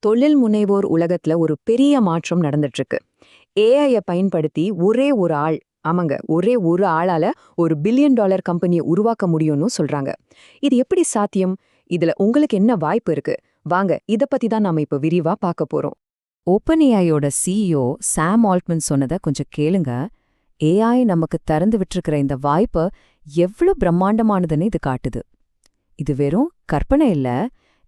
தொழில் முனைவோர் உலகத்துல ஒரு பெரிய மாற்றம் நடந்துட்டு இருக்கு. ஏஐய பயன்படுத்தி ஒரே ஒரு ஆள், ஆமாங்க, ஒரே ஒரு ஆளால ஒரு பில்லியன் டாலர் கம்பெனியை உருவாக்க முடியும்னு சொல்றாங்க. இது எப்படி சாத்தியம்? இதுல உங்களுக்கு என்ன வாய்ப்பு இருக்கு? வாங்க, இத பத்தி தான் நாம இப்ப விரிவா பார்க்க போறோம். ஓப்பன்ஏஐயோட சிஇஓ சாம் ஆல்ட்மன் சொன்னதை கொஞ்சம் கேளுங்க. ஏஐ நமக்கு திறந்து விட்டிருக்கிற இந்த வாய்ப்பு எவ்வளவு பிரம்மாண்டமானதுன்னு இது காட்டுது. இது வெறும் கற்பனை இல்ல,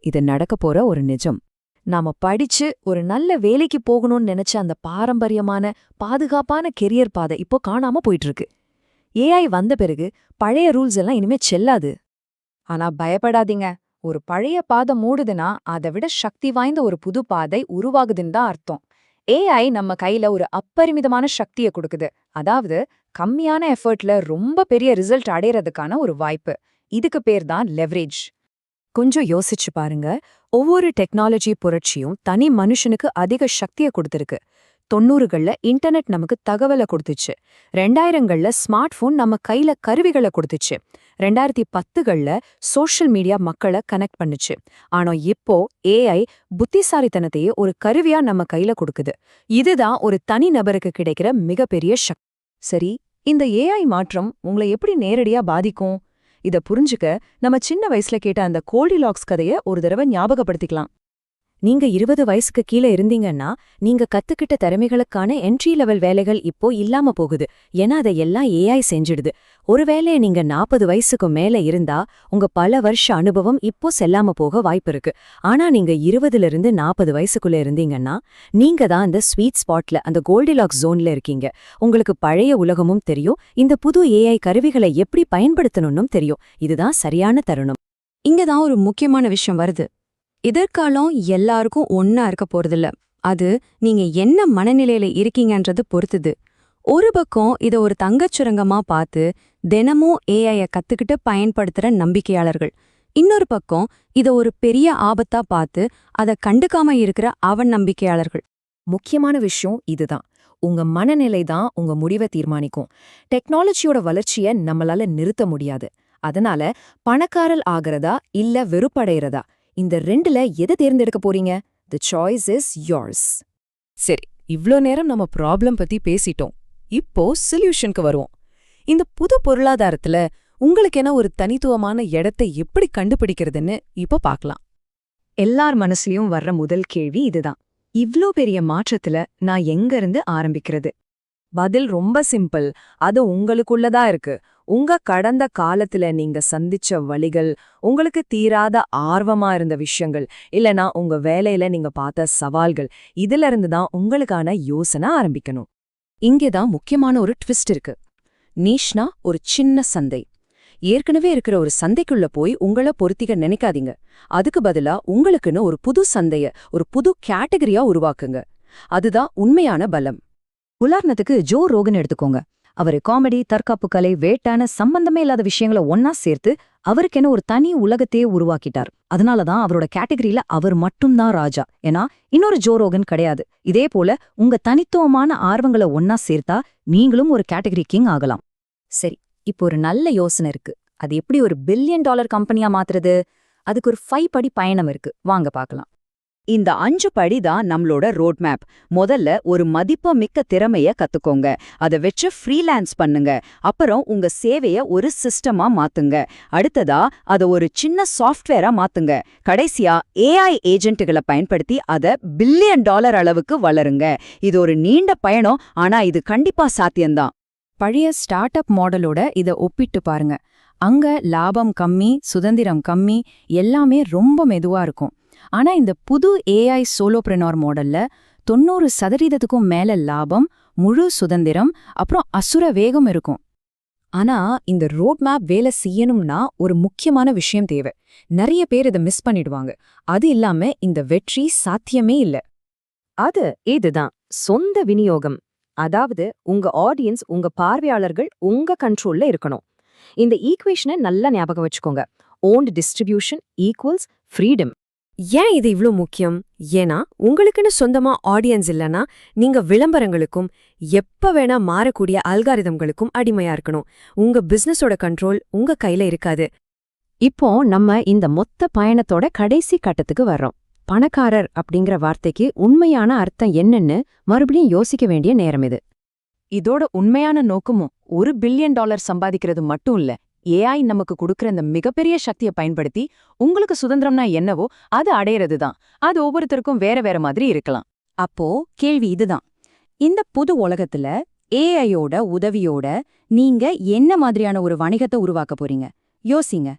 இது நடக்க போற ஒரு நிஜம். நாம படிச்சு ஒரு நல்ல வேலைக்கு போகணும்னு நினைச்ச அந்த பாரம்பரியமான பாதுகாப்பான கெரியர் பாதை இப்போ காணாம போயிட்டு இருக்கு. ஏஐ வந்த பிறகு பழைய ரூல்ஸ் எல்லாம் இனிமே செல்லாது. ஆனா பயப்படாதீங்க, ஒரு பழைய பாதை மூடுதுன்னா அதை விட சக்தி வாய்ந்த ஒரு புது பாதை உருவாகுதுன்னு தான் அர்த்தம். ஏஐ நம்ம கையில ஒரு அப்பரிமிதமான சக்தியை கொடுக்குது. அதாவது கம்மியான எஃபர்ட்ல ரொம்ப பெரிய ரிசல்ட் அடையறதுக்கான ஒரு வாய்ப்பு. இதுக்கு பேர் தான் லெவரேஜ். கொஞ்சம் யோசிச்சு பாருங்க. ஒவ்வொரு டெக்னாலஜி புரட்சியும் தனி மனுஷனுக்கு அதிக சக்தியை கொடுத்திருக்கு. 90கள்ல இன்டர்நெட் நமக்கு தகவலை கொடுத்துச்சு. 2000கள்ல ஸ்மார்ட் போன் நம்ம கையில கருவிகளை கொடுத்துச்சு. 2010கள்ல சோஷியல் மீடியா மக்களை கனெக்ட் பண்ணுச்சு. ஆனா இப்போ ஏஐ புத்திசாலித்தனத்தையே ஒரு கருவியா நம்ம கையில கொடுக்குது. இதுதான் ஒரு தனி நபருக்கு கிடைக்கிற மிகப்பெரிய சக்தி. சரி, இந்த ஏஐ மாற்றம் உங்களை எப்படி நேரடியா பாதிக்கும்? இத புரிஞ்சுக்க நம்ம சின்ன வயசுல கேட்ட அந்த கோல்டிலாக்ஸ் கதைய ஒரு தடவை ஞாபகப்படுத்திக்கலாம். நீங்க 20 வயசுக்கு கீழே இருந்தீங்கன்னா நீங்க கத்துக்கிட்ட திறமைகளுக்கான என்ட்ரி லெவல் வேலைகள் இப்போ இல்லாம போகுது. ஏன்னா அதையெல்லாம் ஏஐ செஞ்சிடுது. ஒருவேளை நீங்க 40 வயசுக்கு மேல இருந்தா உங்க பல வருஷ அனுபவம் இப்போ செல்லாம போக வாய்ப்பு இருக்கு. ஆனா நீங்க 20ல இருந்து 40 வயசுக்குள்ள இருந்தீங்கன்னா நீங்க தான் அந்த ஸ்வீட் ஸ்பாட்ல, அந்த கோல்டிலாக்ஸ் ஜோன்ல இருக்கீங்க. உங்களுக்கு பழைய உலகமும் தெரியும், இந்த புது ஏஐ கருவிகளை எப்படி பயன்படுத்தணும்னும் தெரியும். இதுதான் சரியான தருணம். இங்கதான் ஒரு முக்கியமான விஷயம் வருது. எதிர்காலம் எல்லாருக்கும் ஒன்னா இருக்க போறதில்ல. அது நீங்க என்ன மனநிலையில இருக்கீங்கன்றது பொறுத்துது. ஒரு பக்கம் இத ஒரு தங்கச்சுரங்கமா பார்த்து தினமும் ஏஐய கத்துக்கிட்டு பயன்படுத்துற நம்பிக்கையாளர்கள், இன்னொரு பக்கம் இத ஒரு பெரிய ஆபத்தா பார்த்து அதை கண்டுக்காம இருக்கிற அவநம்பிக்கையாளர்கள். முக்கியமான விஷயம் இதுதான். உங்க மனநிலை தான் உங்க முடிவை தீர்மானிக்கும். டெக்னாலஜியோட வளர்ச்சியை நம்மளால நிறுத்த முடியாது. அதனால பணக்காரல் ஆகிறதா இல்ல வெறுப்படைகிறதா, இந்த ரெண்டுல எதை தேர்ந்தெடுக்க போறீங்க? The choice is yours. சரி, இவ்ளோ நேரம் நம்ம ப்ராப்ளம் பத்தி பேசிட்டோம். இப்போ சொல்யூஷனுக்கு வருவோம். இந்த புது பொருளாதாரத்துல உங்களுக்கென ஒரு தனித்துவமான இடத்தை எப்படி கண்டுபிடிக்கிறதுன்னு இப்ப பார்க்கலாம். எல்லார் மனசுலயும் வர்ற முதல் கேள்வி இதுதான். இவ்ளோ பெரிய மாற்றத்துல நான் எங்க இருந்து ஆரம்பிக்கிறது? பதில் ரொம்ப சிம்பிள். அது உங்களுக்குள்ளதா இருக்கு. உங்க கடந்த காலத்துல நீங்க சந்திச்ச வழிகள், உங்களுக்கு தீராத ஆர்வமா இருந்த விஷயங்கள், இல்லனா உங்க வேலையில நீங்க பார்த்த சவால்கள், இதுல இருந்து தான் உங்களுக்கான யோசனை ஆரம்பிக்கணும். இங்கேதான் முக்கியமான ஒரு ட்விஸ்ட் இருக்கு. நீஷ்னா ஒரு சின்ன சந்தை. ஏற்கனவே இருக்கிற ஒரு சந்தைக்குள்ள போய் உங்களை பொருத்திக்க நினைக்காதீங்க. அதுக்கு பதிலா உங்களுக்குன்னு ஒரு புது சந்தைய, ஒரு புது கேட்டகரியா உருவாக்குங்க. அதுதான் உண்மையான பலம். உதாரணத்துக்கு ஜோ ரோகன் எடுத்துக்கோங்க. அவரு காமெடி, தற்காப்பு கலை, வேட்டான சம்பந்தமே இல்லாத விஷயங்களை ஒன்னா சேர்த்து அவருக்கென ஒரு தனி உலகத்தையே உருவாக்கிட்டார். அதனாலதான் அவரோட கேட்டகரியில அவர் மட்டும்தான் ராஜா. ஏன்னா இன்னொரு ஜோ ரோகன் கிடையாது. இதே போல உங்க தனித்துவமான ஆர்வங்களை ஒன்னா சேர்த்தா நீங்களும் ஒரு கேட்டகரி கிங் ஆகலாம். சரி, இப்போ ஒரு நல்ல யோசனை இருக்கு. அது எப்படி ஒரு பில்லியன் டாலர் கம்பெனியா மாத்துறது? அதுக்கு ஒரு 5 படி பயணம் இருக்கு. வாங்க பார்க்கலாம். இந்த 5 படி தான் நம்மளோட ரோட் மேப். முதல்ல ஒரு மதிப்புமிக்க திறமைய கத்துக்கோங்க. அதை வச்சு ஃப்ரீலான்ஸ் பண்ணுங்க. அப்புறம் உங்க சேவைய ஒரு சிஸ்டமா மாத்துங்க. அடுத்ததா அதை ஒரு சின்ன சாஃப்ட்வேரா மாத்துங்க. கடைசியா ஏஐ ஏஜென்ட்டுகளை பயன்படுத்தி அதை பில்லியன் டாலர் அளவுக்கு வளருங்க. இது ஒரு நீண்ட பயணம், ஆனா இது கண்டிப்பா சாத்தியம்தான். பழைய ஸ்டார்ட் அப் மாடலோட இதை ஒப்பிட்டு பாருங்க. அங்க லாபம் கம்மி, சுதந்திரம் கம்மி, எல்லாமே ரொம்ப மெதுவா இருக்கும். ஆனா இந்த புது ஏஐ சோலோப்ரெனார் மாடல்ல 90% மேல லாபம், முழு சுதந்திரம், அப்புறம் அசுர வேகம் இருக்கும். ஆனா இந்த ரோட் மேப் வேலை செய்யணும்னா ஒரு முக்கியமான விஷயம் தேவை. நிறைய பேர் இதை மிஸ் பண்ணிடுவாங்க. அது இல்லாம இந்த வெற்றி சாத்தியமே இல்ல. அது இதுதான் சொந்த விநியோகம். அதாவது உங்க ஆடியன்ஸ், உங்க பார்வையாளர்கள் உங்க கண்ட்ரோல்ல இருக்கணும். இந்த ஈக்குவேஷனை நல்லா ஞாபகம் வச்சுக்கோங்க. Won't distribution equals freedom. ஏன் இது இவ்ளோ முக்கியம்? ஏன்னா உங்களுக்குன்னு சொந்தமா ஆடியன்ஸ் இல்லனா நீங்க விளம்பரங்களுக்கும் எப்ப வேணா மாறக்கூடிய அல்காரிதம்களுக்கும் அடிமையா இருக்கணும். உங்க பிசினஸோட கண்ட்ரோல் உங்க கையில இருக்காது. இப்போ நம்ம இந்த மொத்த பயணத்தோட கடைசி கட்டத்துக்கு வர்றோம். பணக்காரர் அப்படிங்கிற வார்த்தைக்கு உண்மையான அர்த்தம் என்னன்னு மறுபடியும் யோசிக்க வேண்டிய நேரம் இது. இதோட உண்மையான நோக்கமும் $1 பில்லியன் சம்பாதிக்கிறது மட்டும் இல்ல. ஏஐ நமக்கு கொடுக்கற இந்த மிகப்பெரிய சக்தியை பயன்படுத்தி உங்களுக்கு சுதந்திரம்னா என்னவோ அது அடையிறது தான். அது ஒவ்வொருத்தருக்கும் வேற வேற மாதிரி இருக்கலாம். அப்போ கேள்வி இதுதான், இந்த புது உலகத்துல ஏஐயோட உதவியோட நீங்க என்ன மாதிரியான ஒரு வணிகத்தை உருவாக்க போறீங்க? யோசிங்க.